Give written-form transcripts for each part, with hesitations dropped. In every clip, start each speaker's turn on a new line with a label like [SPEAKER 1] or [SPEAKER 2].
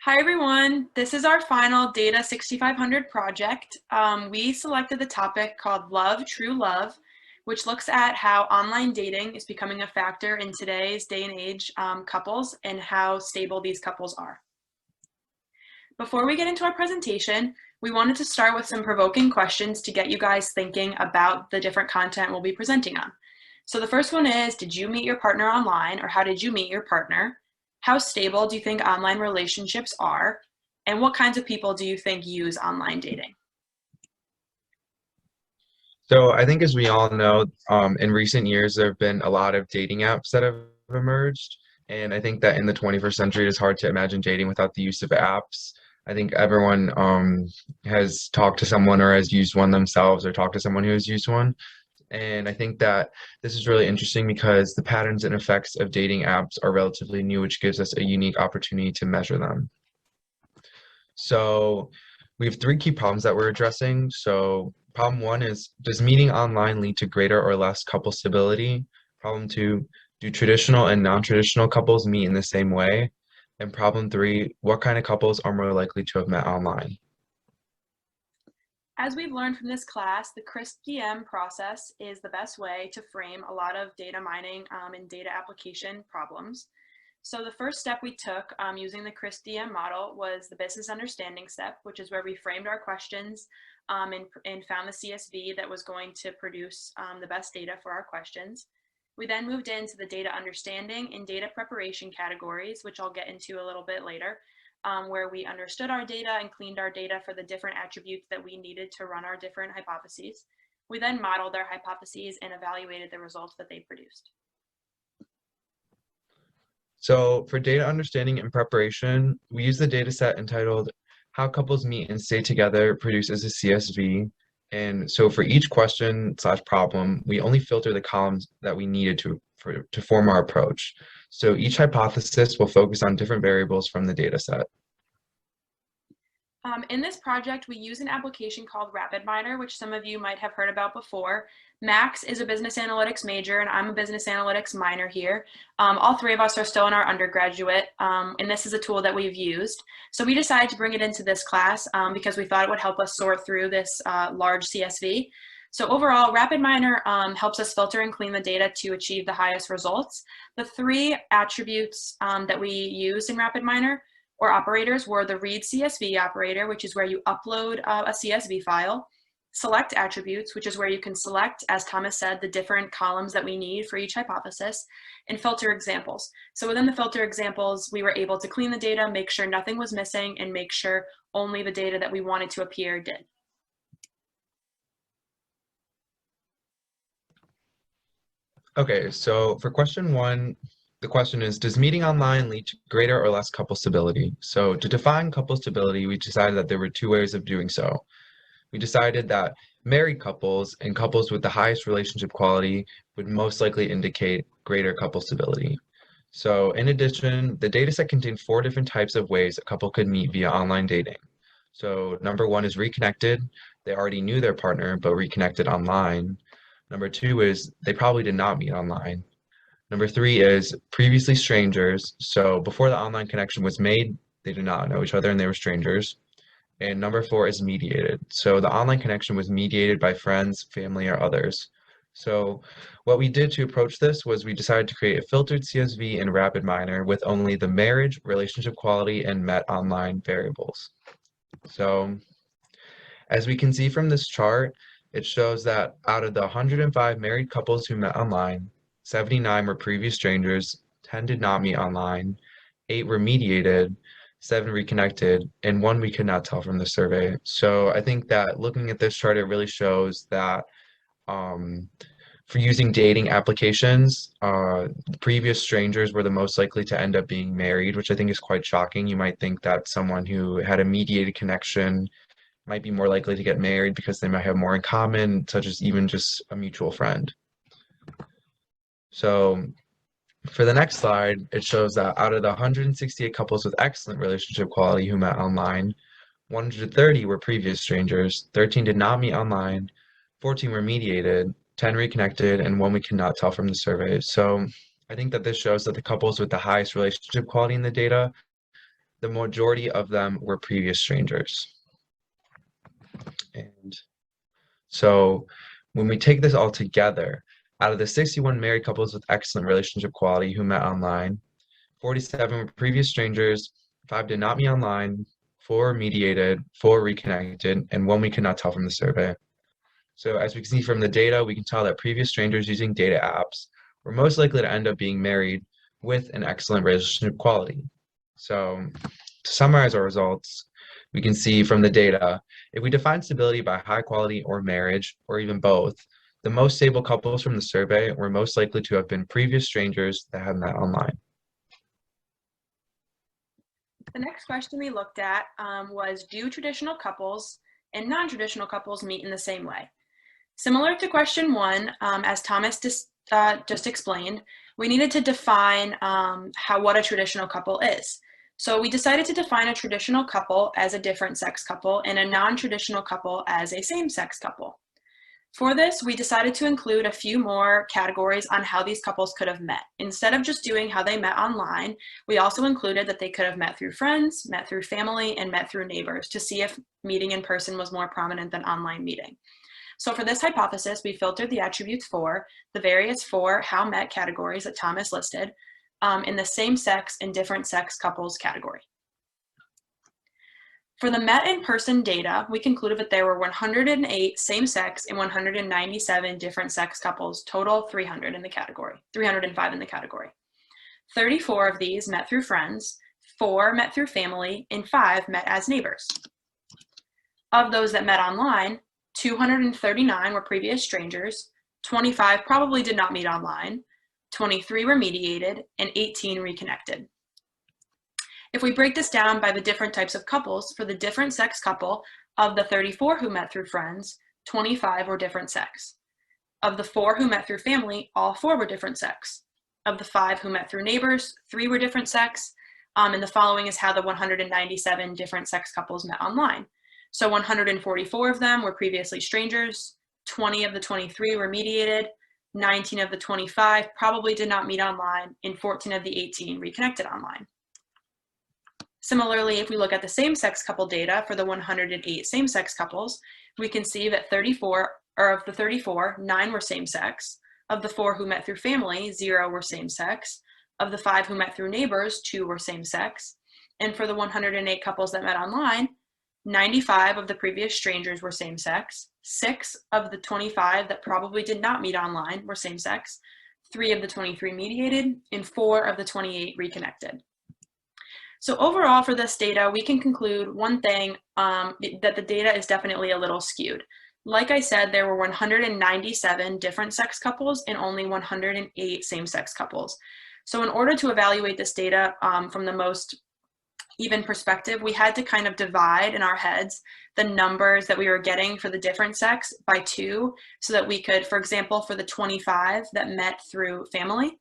[SPEAKER 1] Hi everyone, this is our final Data 6500 project. We selected the topic called Love, True Love, which looks at how online dating is becoming a factor in today's day and age couples and how stable these couples are. Before we get into our presentation, we wanted to start with some provoking questions to get you guys thinking about the different content we'll be presenting on. So the first one is, did you meet your partner online, or how did you meet your partner? How stable do you think online relationships are? And what kinds of people do you think use online dating?
[SPEAKER 2] So I think as we all know, in recent years, there have been a lot of dating apps that have emerged. And I think that in the 21st century, it's hard to imagine dating without the use of apps. I think everyone has talked to someone or has used one themselves or talked to someone who has used one. And I think that this is really interesting because the patterns and effects of dating apps are relatively new, which gives us a unique opportunity to measure them. So we have three key problems that we're addressing. So problem one is, does meeting online lead to greater or less couple stability? Problem two, do traditional and non-traditional couples meet in the same way? And problem three, what kind of couples are more likely to have met online?
[SPEAKER 1] As we've learned from this class, the CRISP-DM process is the best way to frame a lot of data mining and data application problems. So the first step we took using the CRISP-DM model was the business understanding step, which is where we framed our questions and found the CSV that was going to produce the best data for our questions. We then moved into the data understanding and data preparation categories, which I'll get into a little bit later, where we understood our data and cleaned our data for the different attributes that we needed to run our different hypotheses. We then modeled our hypotheses and evaluated the results that they produced.
[SPEAKER 2] So for data understanding and preparation, we use the data set entitled How Couples Meet and Stay Together produced as a CSV. And so for each question slash problem, we only filter the columns that we needed to form our approach. So each hypothesis will focus on different variables from the data set.
[SPEAKER 1] In this project, we use an application called RapidMiner, which some of you might have heard about before. Max is a business analytics major, and I'm a business analytics minor here. All three of us are still in our undergraduate, and this is a tool that we've used. So we decided to bring it into this class because we thought it would help us sort through this large CSV. So overall, RapidMiner helps us filter and clean the data to achieve the highest results. The three attributes that we used in RapidMiner or operators were the read CSV operator, which is where you upload a CSV file, select attributes, which is where you can select, as Thomas said, the different columns that we need for each hypothesis, and filter examples. So within the filter examples, we were able to clean the data, make sure nothing was missing, and make sure only the data that we wanted to appear did.
[SPEAKER 2] Okay, so for question one, the question is, does meeting online lead to greater or less couple stability? So to define couple stability, we decided that there were two ways of doing so. We decided that married couples and couples with the highest relationship quality would most likely indicate greater couple stability. So in addition, the dataset contained four different types of ways a couple could meet via online dating. So number one is reconnected. They already knew their partner, but reconnected online. Number two is they probably did not meet online. Number three is previously strangers. So before the online connection was made, they did not know each other and they were strangers. And number four is mediated. So the online connection was mediated by friends, family, or others. So what we did to approach this was we decided to create a filtered CSV in RapidMiner with only the marriage, relationship quality, and met online variables. So as we can see from this chart, it shows that out of the 105 married couples who met online, 79 were previous strangers, 10 did not meet online, 8 were mediated, 7 reconnected, and 1 we could not tell from the survey. So I think that looking at this chart, it really shows that for using dating applications, previous strangers were the most likely to end up being married, which I think is quite shocking. You might think that someone who had a mediated connection might be more likely to get married because they might have more in common, such as even just a mutual friend. So for the next slide, it shows that out of the 168 couples with excellent relationship quality who met online, 130 were previous strangers, 13 did not meet online, 14 were mediated, 10 reconnected, and 1 we cannot tell from the survey. So I think that this shows that the couples with the highest relationship quality in the data the majority of them were previous strangers. And so when we take this all together, out of the 61 married couples with excellent relationship quality who met online, 47 were previous strangers, 5 did not meet online, 4 mediated, 4 reconnected, and 1 we could not tell from the survey. So as we can see from the data, we can tell that previous strangers using data apps were most likely to end up being married with an excellent relationship quality. So to summarize our results, we can see from the data, if we define stability by high quality or marriage, or even both, the most stable couples from the survey were most likely to have been previous strangers that had met online.
[SPEAKER 1] The next question we looked at was, do traditional couples and non-traditional couples meet in the same way? Similar to question 1, as Thomas just explained, we needed to define what a traditional couple is. So we decided to define a traditional couple as a different sex couple and a non-traditional couple as a same-sex couple. For this, we decided to include a few more categories on how these couples could have met. Instead of just doing how they met online, we also included that they could have met through friends, met through family, and met through neighbors to see if meeting in person was more prominent than online meeting. So for this hypothesis, we filtered the attributes for the various 4 how met categories that Thomas listed in the same sex and different sex couples category. For the met in person data, we concluded that there were 108 same sex and 197 different sex couples, total 305 in the category. 34 of these met through friends, 4 met through family, and 5 met as neighbors. Of those that met online, 239 were previous strangers, 25 probably did not meet online, 23 were mediated, and 18 reconnected. If we break this down by the different types of couples, for the different sex couple, of the 34 who met through friends, 25 were different sex. Of the 4 who met through family, all 4 were different sex. Of the 5 who met through neighbors, 3 were different sex. And the following is how the 197 different sex couples met online. So 144 of them were previously strangers, 20 of the 23 were mediated, 19 of the 25 probably did not meet online, and 14 of the 18 reconnected online. Similarly, if we look at the same-sex couple data for the 108 same-sex couples, we can see that of the 34, 9 were same-sex. Of the 4 who met through family, 0 were same-sex. Of the 5 who met through neighbors, 2 were same-sex. And for the 108 couples that met online, 95 of the previous strangers were same-sex. 6 of the 25 that probably did not meet online were same-sex. 3 of the 23 mediated, and 4 of the 28 reconnected. So overall for this data, we can conclude one thing, that the data is definitely a little skewed. Like I said, there were 197 different sex couples and only 108 same-sex couples. So in order to evaluate this data from the most even perspective, we had to kind of divide in our heads the numbers that we were getting for the different sex by 2, so that we could, for example, for the 25 that met through family,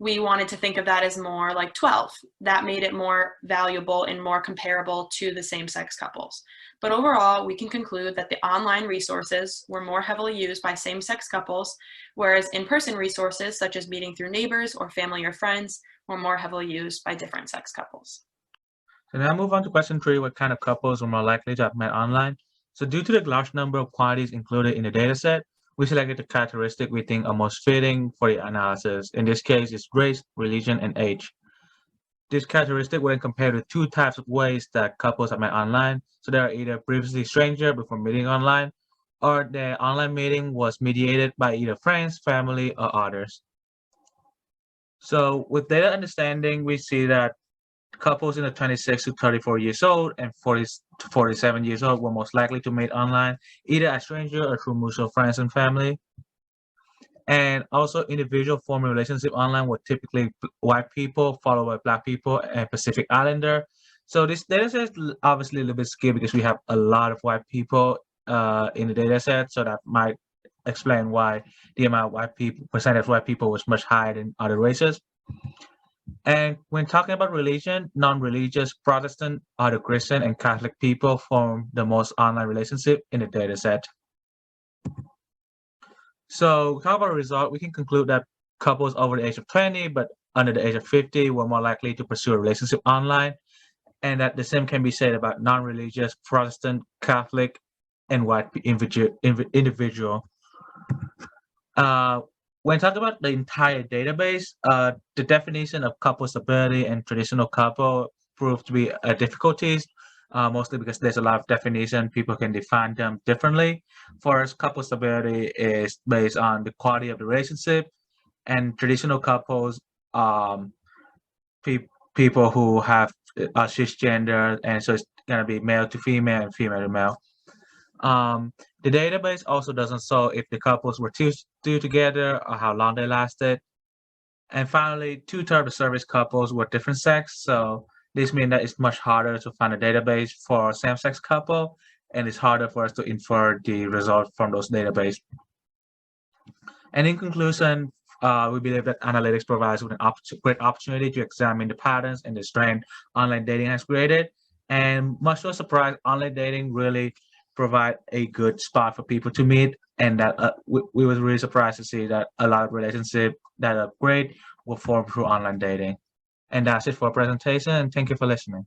[SPEAKER 1] we wanted to think of that as more like 12. That made it more valuable and more comparable to the same-sex couples. But overall, we can conclude that the online resources were more heavily used by same-sex couples, whereas in-person resources, such as meeting through neighbors or family or friends, were more heavily used by different sex couples.
[SPEAKER 3] So now move on to question 3, what kind of couples were more likely to have met online? So due to the large number of quantities included in the dataset, we selected the characteristic we think are most fitting for the analysis. In this case, it's race, religion, and age. This characteristic would then compare the 2 types of ways that couples have met online. So they are either previously stranger before meeting online, or the online meeting was mediated by either friends, family, or others. So with data understanding, we see that couples in the 26 to 34 years old and 40 to 47 years old were most likely to meet online, either as stranger or through mutual friends and family. And also individual forming relationship online were typically white people, followed by Black people and Pacific Islander. So this data set is obviously a little bit skewed because we have a lot of white people in the data set. So that might explain why the amount of white people, percentage of white people was much higher than other races. And when talking about religion, non-religious Protestant, other Christian, and Catholic people form the most online relationship in the data set. So talk about a result, we can conclude that couples over the age of 20 but under the age of 50 were more likely to pursue a relationship online. and that the same can be said about non-religious, Protestant, Catholic, and white individual. When talking about the entire database, the definition of couple stability and traditional couple proved to be difficulties, mostly because there's a lot of definition. People can define them differently. First, couple stability is based on the quality of the relationship, and traditional couples, um, people who have cisgender, and so it's gonna be male to female and female to male. The database also doesn't show if the couples were still together or how long they lasted. And finally, two-thirds of service couples were different sex. So this means that it's much harder to find a database for same-sex couple, and it's harder for us to infer the result from those databases. And in conclusion, we believe that analytics provides with an great opportunity to examine the patterns and the strength online dating has created. And much to our surprise, online dating really provide a good spot for people to meet, and that we were really surprised to see that a lot of relationships that are great will form through online dating. And that's it for our presentation, and thank you for listening.